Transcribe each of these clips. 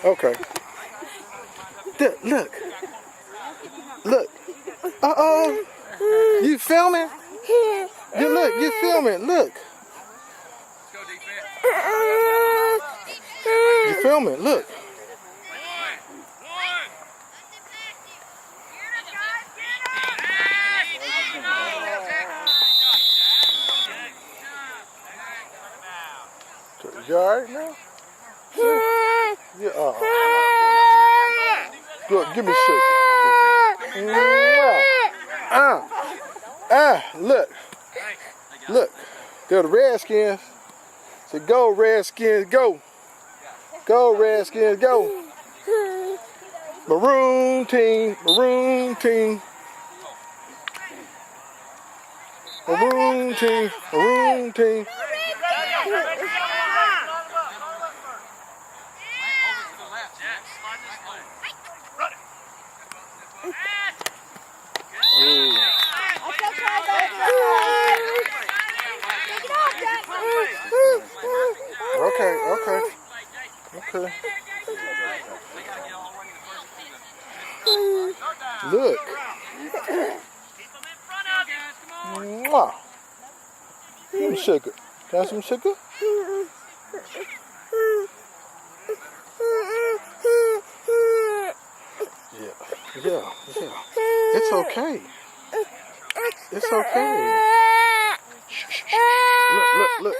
Okay. Look. Look. Uh-oh. You filming? You filming. Look. You filming. Look. You alright now? Yeah, Good, give me shit. Look. Look. They're the Redskins. Say, go, Redskins, go. Go, Redskins, go. Maroon team, maroon team. Maroon team, maroon team. Okay. Look. Mwah. Give me sugar. Got some sugar? Yeah. It's okay. It's okay. Shh. Look.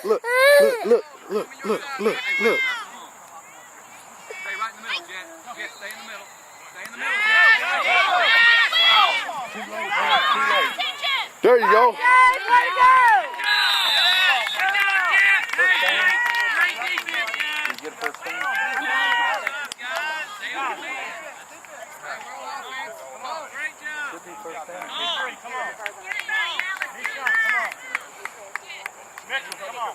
Stay right in the middle, Jen. Jen, stay in the middle. Stay in the middle. Too late. There you go. You get first down. Mitchell, come on.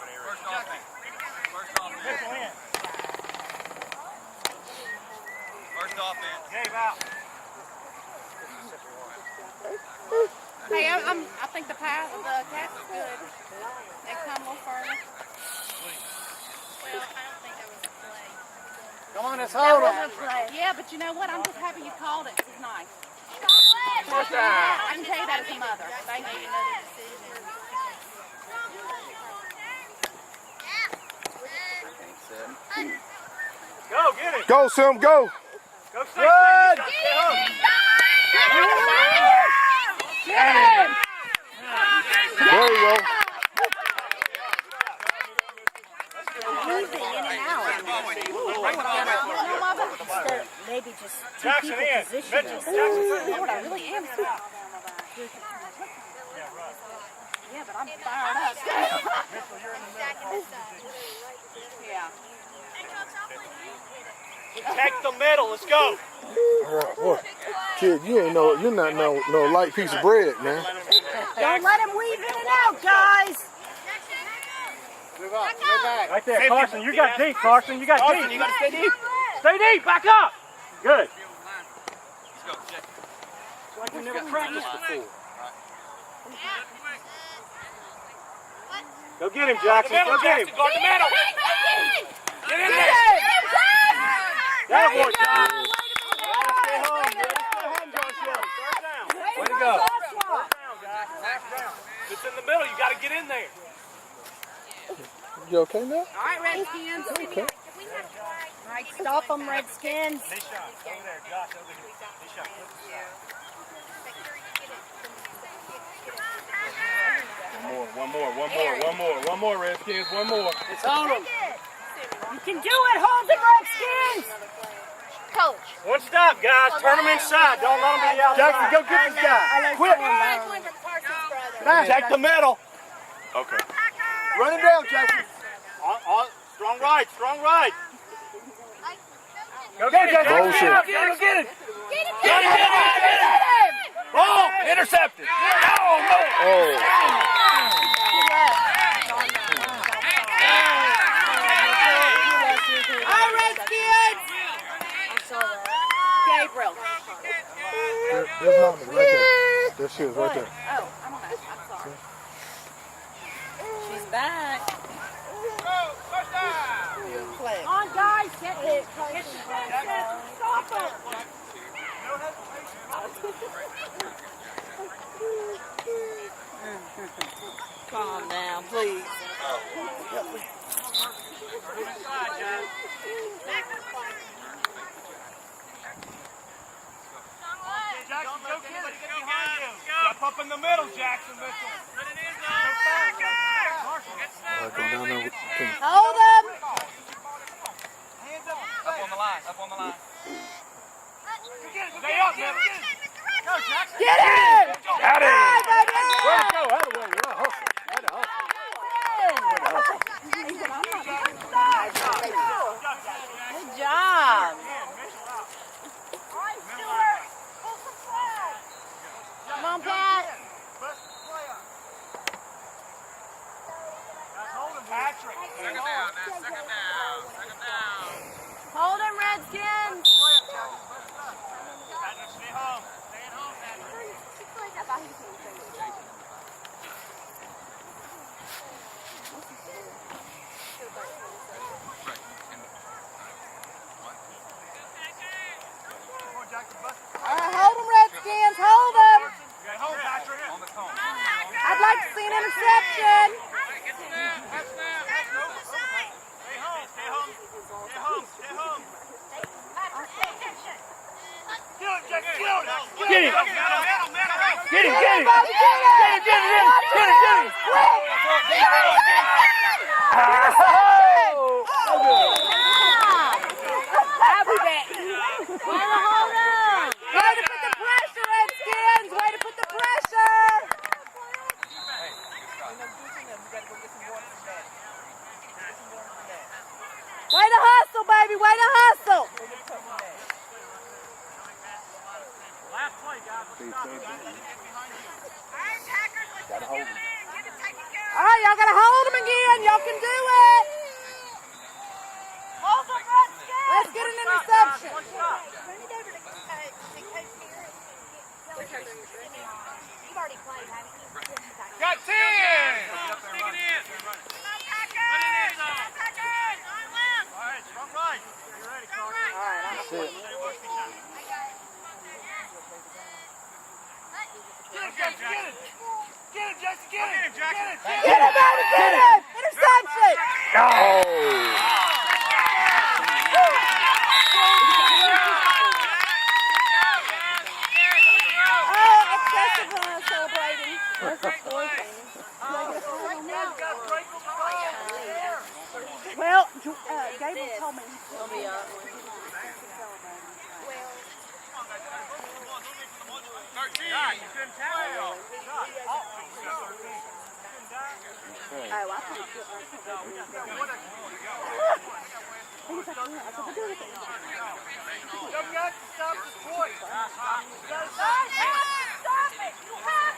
First offense. Gabe out. Hey, I think the cat's good. They come a little further. Well, I don't think that was a play. Come on, let's hold him. Yeah, but you know what? I'm just happy you called it. This is nice. First down. I can tell you that as a mother. Thank you. Go, get it. Go, Sim, go. Go, good. There you go. Maybe just two Jackson people in. position Mitchell. us. Jackson. Lord, I really am. Yeah, but I'm fired up. Yeah. Take the middle. Let's go. All right, boy. Kid, you're not no light piece of bread, man. Don't let him weave in and out, guys. Move up. Move back. Right there, Carson. You got deep, Carson. You got deep. You got to stay deep. Stay deep. Back up. Good. Let's go, Jen. It's like you never practiced before. Go get him, Jackson. Go get him. Guard the middle. Get in there. That boy, John. Stay home, Joshua. Start down. Way to go. First down, guys. First down. If it's in the middle, you got to get in there. You okay now? All right, Redskins. Okay. All right, stop them, Redskins. Knee shot. Over there, Josh. Over here. Knee shot. One more, Redskins. One more. It's on them. You can do it. Hold them, Redskins. Coach. One stop, guys. Turn them inside. Don't let them be outside. Jackson, go get this guy. Quick. Check the middle. Okay. Run him down, Jackson. Strong right. Strong right. Go get it, Jackson. Bullshit. Go get it. Get it. Ball. Intercepted. Oh. All right, Redskins. Gabriel. There's mommy right there. There she is right there. Oh, I don't know. I'm sorry. She's back. Flag. Come on, guys. Get it. Stop it. Calm down, please. Jackson, go get it. Get behind you. Step up in the middle, Jackson Mitchell. Go down there with the team. Hold him. Hands up. Up on the line. Up on the line. Stay up, man. Go, Jackson. Get it. Got it. Hey, Way baby. to go. Out of the way. Way to hustle. Way to hustle. Good job. Come on, Pat. Patrick. Second down now. Second down. Second down. Hold him, Redskins. Patrick, stay home. Stay at home, Patrick. Come on, Jackson, bust it. All right, hold him, Redskins. Hold him. Get home, Patrick. On the cone. I'd like to see an interception. Get the snap. Touchdown. Stay home. Stay home. Stay home. Stay home. Get him, Jackson. Get him. Get him. Get him. Get him. Get him. I'll be back. Way to hold him. Way to put the pressure, Redskins. Way to put the pressure. Way to hustle, baby. Way to hustle. Last play, guys. Gotta hold him. All right, y'all got to hold him again. Y'all can do it. Hold them, Redskins. Let's get an interception. You've already played, haven't you? Got 10. Stick it in. All right, strong right. You ready, Carter? All right, That's it. Get him, Jackson. Get him. Get him, Jackson. Get him, Jackson. get him, baby, get him. Interception. Oh. Oh, excessive celebrating. Well, Gabriel told me he'll be up. 13. Oh, I think Stop this boy. Stop it! You have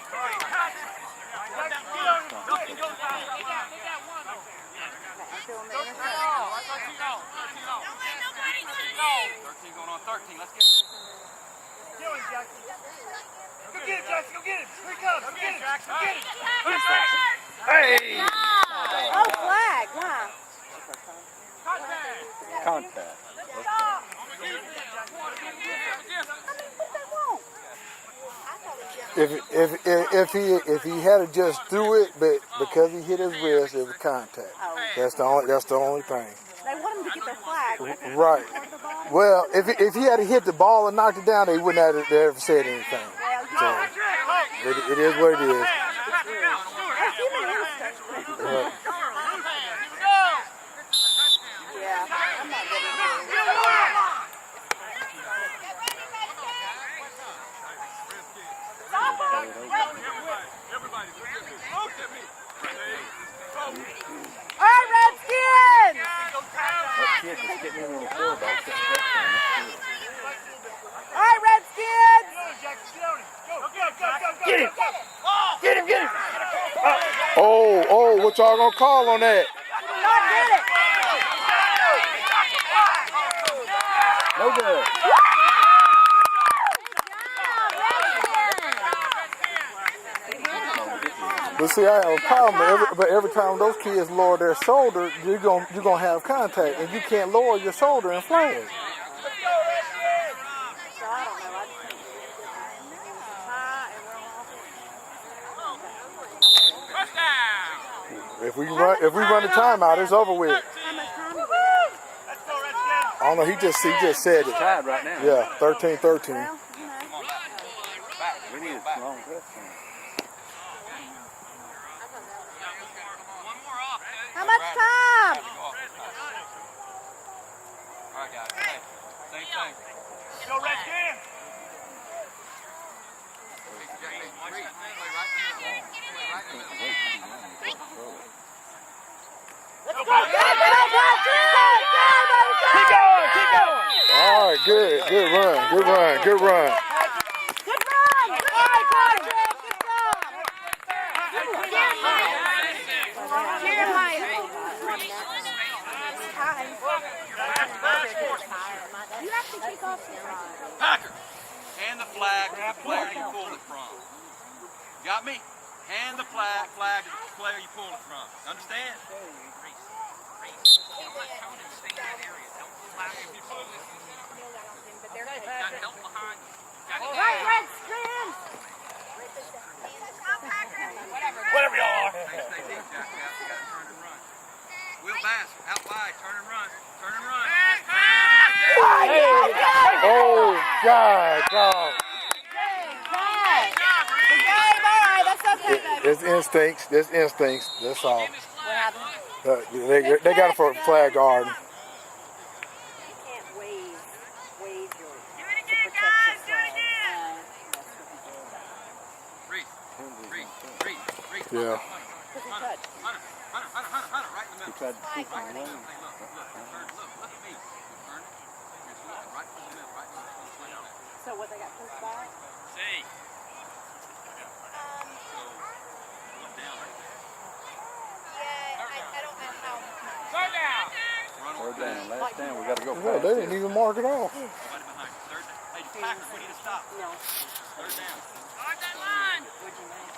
Going on 13. Let's get this. Go get him, Jackson. Go get him. Here he comes. Go get him, Jackson. Go get him. Hey. oh, flag. Why? Contact. If he had to just threw it, but because he hit his wrist, it was contact. That's the only thing. They want him to get their flag. Right. Well, if he had hit the ball and knocked it down, they wouldn't have ever said anything. So it is what it is. Yeah, I'm not getting All right, Redskins! All right, Redskins! Get him! Get him! Get him! Oh, what y'all gonna call on that? Not get it! No good. But see, I have a problem. But every time those kids lower their shoulder, you're gonna have contact, and you can't lower your shoulder and flag. Let's go, Redskins! So I don't know. I just think high and First down. If we run the timeout, it's over with. how much time do we have? Let's go, Redskins! I don't know. He just said it. Tied right now. Yeah, 13-13. Well, We need a long touchdown. how much time? All right, guys. Hey, same thing. Let's go, Redskins! Keep going, keep going! All right, good run. Good run. Good Patrick. Good job. Jeremiah. You have to kick off here. Packer, hand the flag to the player you pulled it from. Got me? Hand the flag to the player you pulled it from. Understand? Right, Redskins. Whatever y'all are. Will Bass, out wide, turn and run. Turn and run. Oh God, dog. It's instincts. There's instincts. That's all. They got it for a flag guard. You can't wave your to protect yourself. Reed. Yeah. Hunter, right in the middle. Look at me. Turn. Look at me. Turn. Right in the middle. So what, they got pushed back? See. Third down. Third down, last down, we got to go Well, fast. they didn't even mark it off. Right behind. Third down. Hey, Packers, we need to stop. No. Third down. Start that line. What'd you make?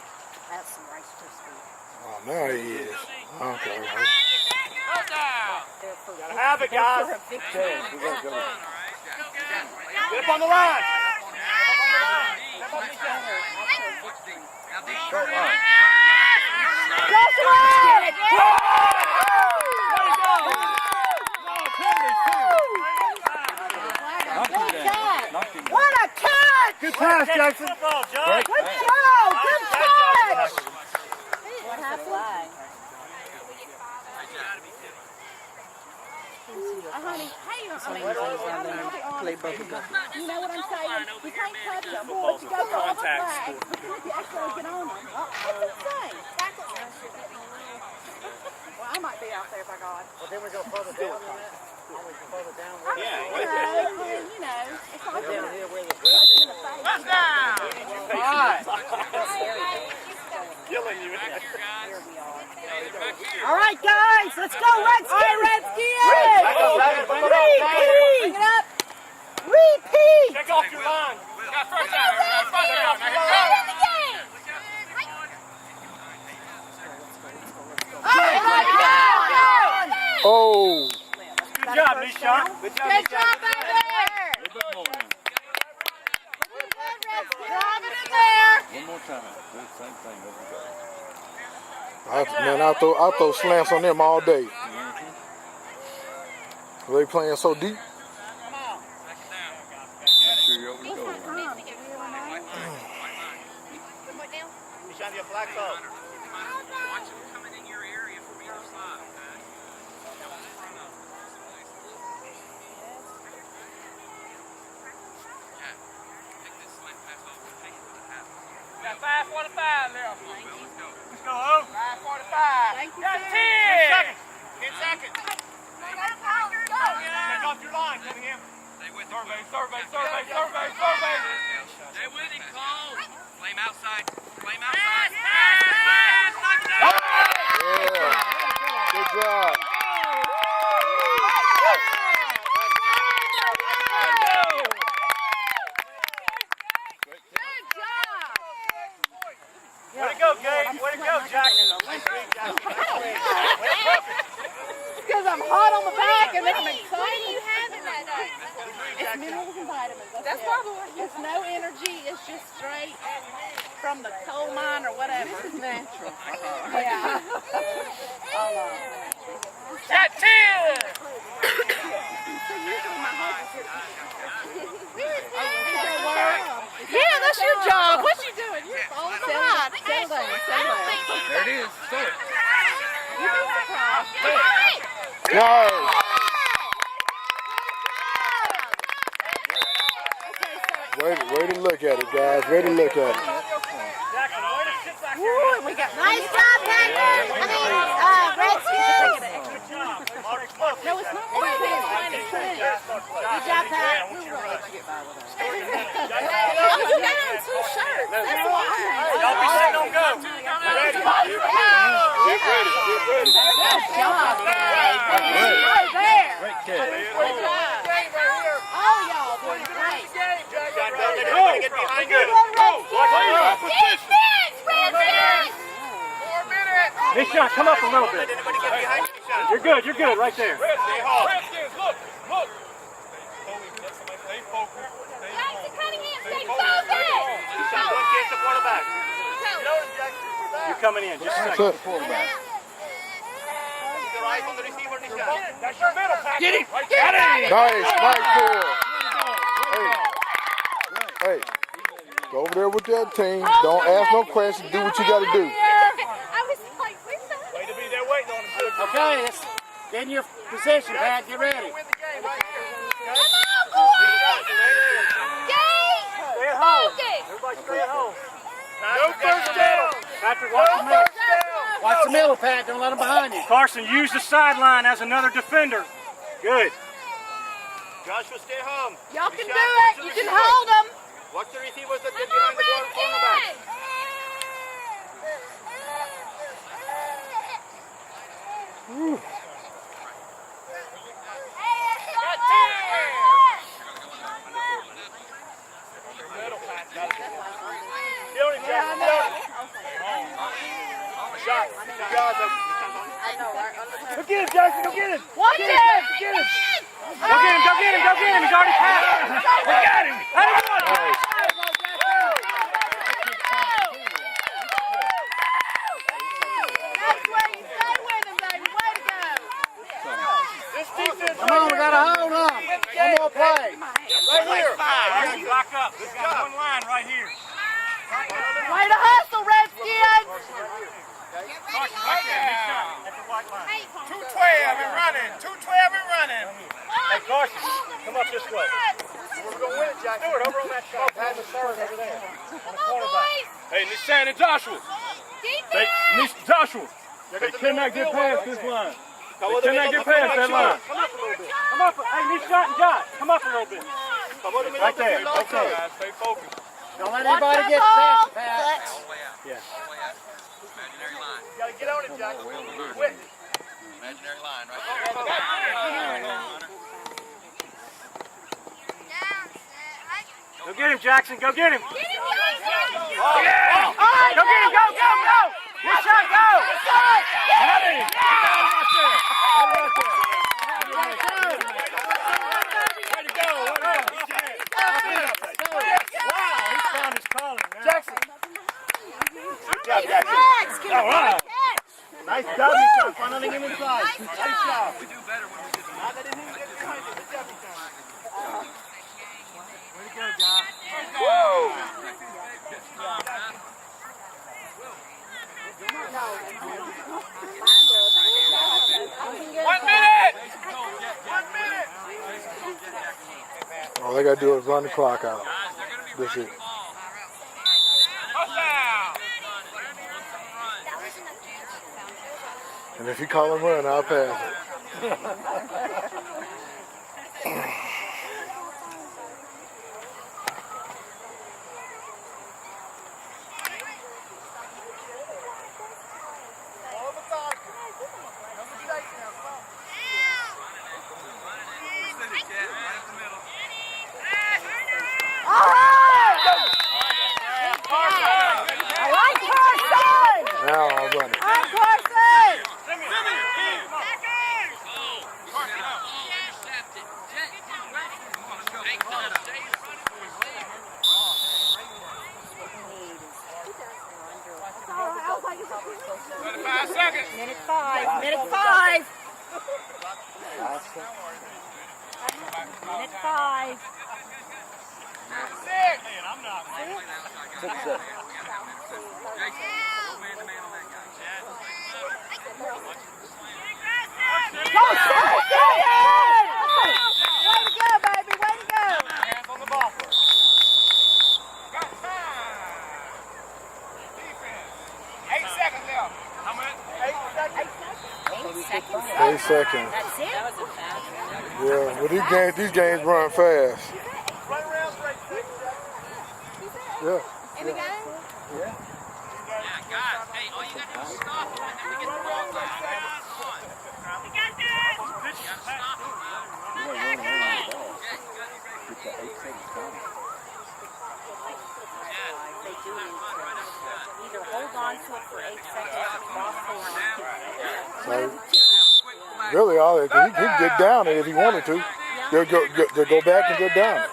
That's some Rice Krispies. Oh, now he is. Okay. Third down. They're for Gotta have it, guys. they're for a victory. We got to go. Get up on the line. Now deep. What a catch! Good pass, Jackson. Football, John. Good job! Good catch! What happened? Honey, hey, play both of them. You know what I'm saying? You can't touch them, but you got to all the flags. You actually get on them. What's it say? Well, I might be out there, by God. Well, then we go further down than that. Further down. You know, it's like Down here where the First down. All right. Killing you. all right, guys, let's go, Redskins! All right, Redskins! Repeat! Bring it up! Repeat! Take off your line. Got first down. First down. Now here we go. Oh. Good job, Nisha. Good job, Good job back there! Drop it in there! One more time. Do the same thing. Man, I throw slants on them all day. They playing so deep. Sure you're over the goal. Nisha, your flag up. Watch them coming in your area from either side, okay? Got 5:45 left. Let's go, Ho. 5:45. Thank you, Got sir. 10. 10 seconds. Take off your line, Cunningham. Stay with Survey, him. survey, survey, survey, survey. Stay with him, Cole. Flame outside. Flame outside. Knock it down. Yeah. Good job. Way to go, Gabe. Way to go, Jack. Because I'm hot on the back and then I'm excited. What are you having that day? It's minerals and vitamins. That's probably what It's no energy. It's just straight from the coal mine or whatever. This is natural. Yeah. Got 10! Yeah, that's your job. What you doing? You're falling behind. Settle down. Settle down. There it is. Say it. You'd be surprised. No. Way to look at it, guys. Way to look at it. Woo, we got Nice job, Packers. Redskins. No, it's not Redskins. It's Trent. Good job, Pat. You got on 2 shirts. That's why. Y'all be sitting on go. Ready? Good job. Right there. Great catch. Good job. All y'all doing great. Everybody get behind you. This shot, come up a little bit. You're good, right there. Redskins, look. Stay focused. Jackson Cunningham, stay focused. You're coming in, just a second. So, That's your middle, Patrick. Get him! nice pull. Hey, go over there with that team. Don't ask no questions. Do what you got to do. I was like, where's that? Way to be there waiting on him. Okay, it's in your position, Pat. Get ready. Come on, boys. Stay at home. Focus. Everybody stay at home. No first down. Patrick, watch the middle. Watch the middle, Pat. Don't let them behind you. Carson, use the sideline as another defender. Good. Joshua, stay home. Y'all can do it. You can hold them. Watch the receivers that Come on, Redskins. Go get him, Jackson. Go get him. Watch it. Get him. Go get him. He's already passed. We got him. That's where you stay with them, baby. Way to go. This defense Come on, we got to hold on. One more play. right here. Lock up. This got one line right here. Way to hustle, Redskins. That's the white line. 212 and running. 212 and running. Hey, Carson, come up this way. We're going to win it, Jack. Stewart, over on that side. Pat the third over there. On the cornerback. Hey, Nissan and Joshua. Joshua. They cannot get past this line. They cannot get past that line. Come up a little bit. Come up. Hey, Nissan and Josh. Come up a little bit. Right there. Right there. Stay focused. Don't let anybody get past, Pat. Yeah. Imaginary line. You got to get on it, Jack. Quick. Imaginary line right there. Go get him, Jackson. Go get him. Get him, Jackson. Oh, yeah. Go get him. Go. Good shot. Go. Got him. Way to go. Wow, he found his calling now. Jackson. Good job, Jackson. All right. Nice job, Nissan. Funneling him inside. Nice job. We do better when we get Now let him get behind you. Good job, Nissan. Way to go, guys. All they got to do is run the clock out. That's it. And if you call him run, I'll pass it. Now I'll run it. Minute five. Minute five. Minute five. 6. Man, I'm not. 6 seconds. Go, Sarah! Way to go, baby. Way to go. Hands on the ball. Got time. Defense. 8 seconds left. How much? 8 seconds. 8 seconds. 8 seconds. That's it. That was a fast one. Yeah, well these games run fast. Run around for 8 seconds. Yeah. In the game? Yeah, guys, hey, all you got to do is stop it and then we get the ball back. Come on. You got this! You got to stop it, bro. You don't run around the ball. Get the 8 seconds time. They do need to either hold on to it for 8 seconds or cross the line. So, really, all he can get down it if he wanted to. They'll go back and go down it.